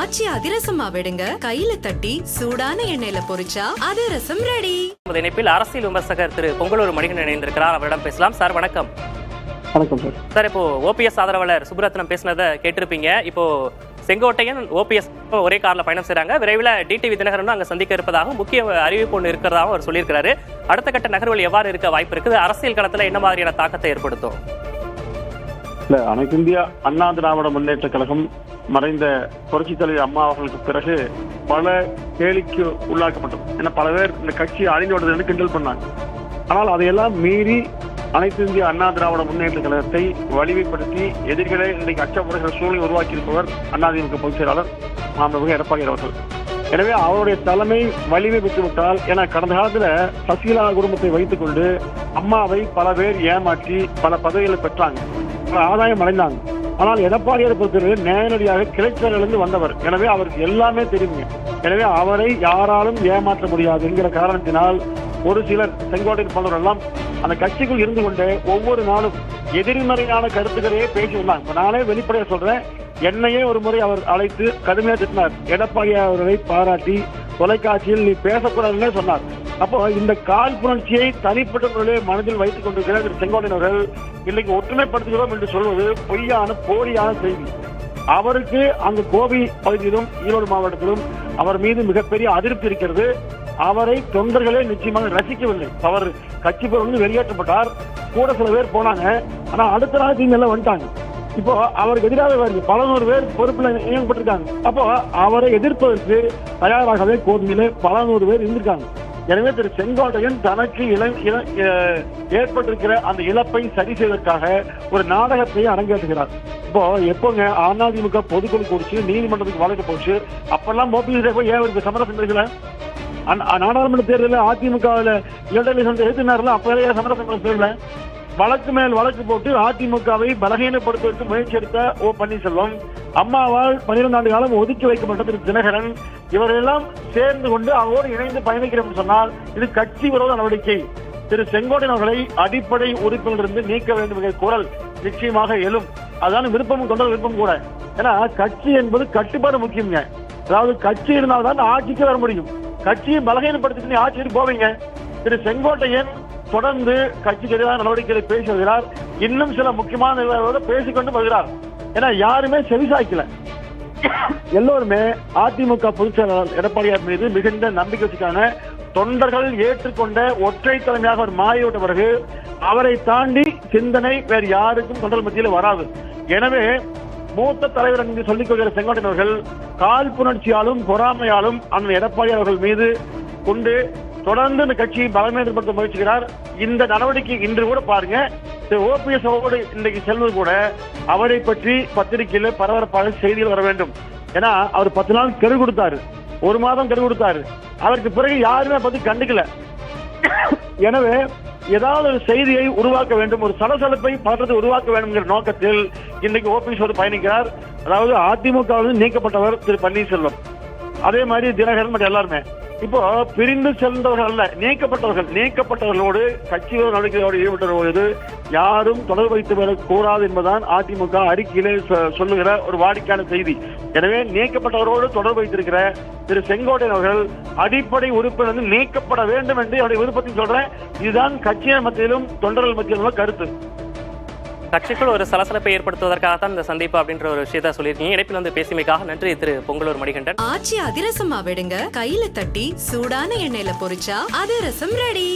ஆச்சி அதிரசமா விடுங்க, கையில தட்டி சூடான எண்ணெயில பொரிச்சா அதிரசம் ரெடி. இணைப்பில் அரசியல் விமர்சகர் திரு பொங்கலூர் மணிகண்டன் இணைந்திருக்கிறார். அவரிடம் பேசலாம். சார் வணக்கம். வணக்கம் சார். சார், இப்போ ஓபிஎஸ் ஆதரவாளர் சுப்ரத்னம் பேசினதை கேட்டிருப்பீங்க. இப்போ செங்கோட்டையன் ஓபிஎஸ் ஒரே கார்ல பயணம் செய்றாங்க. விரைவில் டிடிவி தினகரனும் அங்க சந்திக்க இருப்பதாகவும் முக்கிய அறிவிப்பு ஒன்று இருக்கிறதாகவும் அவர் சொல்லியிருக்கிறாரு. அடுத்த கட்ட நகர்வுகள் எவ்வாறு இருக்க வாய்ப்பு இருக்குது? அரசியல் களத்துல என்ன மாதிரியான தாக்கத்தை ஏற்படுத்தும்? இல்ல, அனைத்து இந்திய அண்ணா திராவிட முன்னேற்ற கழகம் மறைந்த புரட்சித் தலைவர் அம்மா அவர்களுக்கு பிறகு பல கேலிக்கு உள்ளாக்கப்பட்டது. ஏன்னா பல பேர் இந்த கட்சி அழிந்து விடுறது கிண்டல் பண்ணாங்க. ஆனால் அதையெல்லாம் மீறி அனைத்து இந்திய அண்ணா திராவிட முன்னேற்ற கழகத்தை வலிமைப்படுத்தி எதிர்களை இன்றைக்கு அச்சப்படுகிற சூழலை உருவாக்கி இருப்பவர் அதிமுக பொதுச் செயலாளர் மாண்புமிகு எடப்பாடி அவர்கள். எனவே அவருடைய தலைமை வலிமை பெற்றுவிட்டால், ஏன்னா கடந்த காலத்துல சசிகலா குடும்பத்தை வைத்துக் கொண்டு அம்மாவை பல பேர் ஏமாற்றி பல பதவிகளை பெற்றாங்க, பல ஆதாயம் அடைந்தாங்க. ஆனால் எடப்பாடியை பொறுத்தவரை நேரடியாக கிளைச்சலிருந்து வந்தவர். எனவே அவருக்கு எல்லாமே தெரியுங்க. எனவே அவரை யாராலும் ஏமாற்ற முடியாது என்கிற காரணத்தினால் ஒரு சிலர் செங்கோட்டையன் போன்றவர் எல்லாம் அந்த கட்சிக்குள் இருந்து கொண்டு ஒவ்வொரு நாளும் எதிர்மறையான கருத்துக்களையே பேசி வந்தாங்க. நானே வெளிப்படையாக சொல்றேன், என்னையே ஒரு முறை அவர் அழைத்து கடுமையாக திட்டினார். எடப்பாடி அவர்களை பாராட்டி தொலைக்காட்சியில் நீ பேசக்கூடாதுன்னு சொன்னார். அப்போ இந்த காழ்ப்புணர்ச்சியை தனிப்பட்ட முறையிலே மனதில் வைத்துக் கொண்டிருக்கிற திரு செங்கோட்டையன் அவர்கள் இன்னைக்கு ஒற்றுமைப்படுத்துகிறோம் என்று சொல்வது பொய்யான போலியான செய்தி. அவருக்கு அங்கு கோபி பகுதியிலும் ஈரோடு மாவட்டத்திலும் அவர் மீது மிகப்பெரிய அதிருப்தி இருக்கிறது. அவரை தொண்டர்களே நிச்சயமாக ரசிக்கவில்லை. அவர் கட்சி பொருள் வெளியேற்றப்பட்டார். கூட சில பேர் போனாங்க. ஆனா அடுத்த நாள் எல்லாம் வந்துட்டாங்க. இப்போ அவருக்கு எதிராக பல நூறு பேர் பொறுப்புல நியமிக்கப்பட்டிருக்காங்க. அப்போ அவரை எதிர்ப்பதற்கு தயாராகவே கோபியில பல நூறு பேர் இருந்திருக்காங்க. எனவே திரு செங்கோட்டையன் தனக்கு ஏற்பட்டிருக்கிற அந்த இழப்பை சரி செய்வதற்காக ஒரு நாடகத்தை அரங்கேற்றுகிறார். இப்போ எப்போங்க அதிமுக பொதுக்குழு கூடிச்சு, நீதிமன்றத்துக்கு வழக்கு போச்சு, அப்பெல்லாம் ஓபிஎஸ் போய் ஏன் சமரசம் பேசல? நாடாளுமன்ற தேர்தலில் அதிமுகவில் எழுதினார்கள், அப்ப சமரசம் பேசல. வழக்கு மேல் வழக்கு போட்டு அதிமுகவை பலகீனப்படுத்துவதற்கு முயற்சி எடுத்த ஓ பன்னீர்செல்வம், அம்மாவால் 12 ஆண்டு காலம் ஒதுக்கி வைக்கப்பட்ட திரு தினகரன், இவரெல்லாம் சேர்ந்து கொண்டு அவரோடு இணைந்து பயணிக்கிறோம் சொன்னால் இது கட்சி விரோத நடவடிக்கை. திரு செங்கோட்டையன் அவர்களை அடிப்படை உறுப்பினரிலிருந்து நீக்க வேண்டும் என்ற குரல் நிச்சயமாக எழும். அதான விருப்பமும் தொண்டர் விருப்பம் கூட. ஏன்னா கட்சி என்பது கட்டுப்பாடு முக்கியங்க. அதாவது கட்சி இருந்தால்தான் ஆட்சிக்கு வர முடியும். கட்சியை பலகீனப்படுத்தி ஆட்சிக்கு போவீங்க. திரு செங்கோட்டையன் தொடர்ந்து கட்சிக்கு எதிரான நடவடிக்கைகளை பேசி வருகிறார். இன்னும் சில முக்கியமான நிர்வாகிகளோடு பேசிக்கொண்டு வருகிறார். ஏன்னா யாருமே செவிசாய்க்கல. எல்லோருமே அதிமுக பொதுச் செயலாளர் எடப்பாடியார் மீது மிகுந்த நம்பிக்கை வச்சுக்கான தொண்டர்கள் ஏற்றுக்கொண்ட ஒற்றை தலைமையாக அவர் மாறிவிட்ட பிறகு அவரை தாண்டி சிந்தனை வேறு யாருக்கும் தொண்டர் மத்தியில் வராது. எனவே மூத்த தலைவர் என்று சொல்லிக் கொள்கிற செங்கோட்டையன் அவர்கள் காழ்ப்புணர்ச்சியாலும் பொறாமையாலும் அந்த எடப்பாடி அவர்கள் மீது கொண்டு தொடர்ந்து இந்த கட்சியை பலமேற்படுத்த முயற்சிக்கிறார். இந்த நடவடிக்கை இன்று கூட பாருங்க, ஓபிஎஸ் அவரோடு இன்றைக்கு செல்வது கூட அவரை பற்றி பத்திரிகையில பரபரப்பாக செய்திகள் வர வேண்டும். ஏன்னா அவர் 10 நாள் கெடு கொடுத்தாரு, 1 மாதம் கெடு கொடுத்தாரு. அதற்கு பிறகு யாருமே பத்தி கண்டுக்கல. எனவே ஏதாவது ஒரு செய்தியை உருவாக்க வேண்டும், ஒரு சலசலப்பை பதற்றத்தை உருவாக்க வேண்டும் என்கிற நோக்கத்தில் இன்னைக்கு ஓபிஎஸ் பயணிக்கிறார். அதாவது அதிமுக நீக்கப்பட்டவர் திரு பன்னீர்செல்வம், அதே மாதிரி தினகரன் மற்றும் எல்லாருமே இப்போ பிரிந்து சென்றவர்கள் அல்ல, நீக்கப்பட்டவர்களோடு கட்சியோடு நடவடிக்கையோடு ஈடுபட்டவர்களோடு யாரும் தொடர்பு வைத்து கூடாது என்பதுதான் அதிமுக அறிக்கையிலே சொல்லுகிற ஒரு வாடிக்கையான செய்தி. எனவே நீக்கப்பட்டவரோடு தொடர்பு வைத்திருக்கிற திரு செங்கோட்டையன் அவர்கள் அடிப்படை உறுப்பினர் நீக்கப்பட வேண்டும் என்று அவருடைய விருப்பத்தையும் சொல்றேன். இதுதான் கட்சியின் மத்தியிலும் தொண்டர்கள் மத்தியிலும் கருத்து. கட்சிக்குள் ஒரு சலசலப்பை ஏற்படுத்துவதற்காகத்தான் இந்த சந்திப்பு அப்படின்ற ஒரு விஷயத்த சொல்லியிருக்கீங்க. இணைப்பில் வந்து பேசியமைக்காக நன்றி திரு பொங்கலூர் மணிகண்டன். ஆச்சி அதிரசமா விடுங்க, கையில தட்டி சூடான எண்ணெயில பொரிச்சா அதிரசம் ரெடி.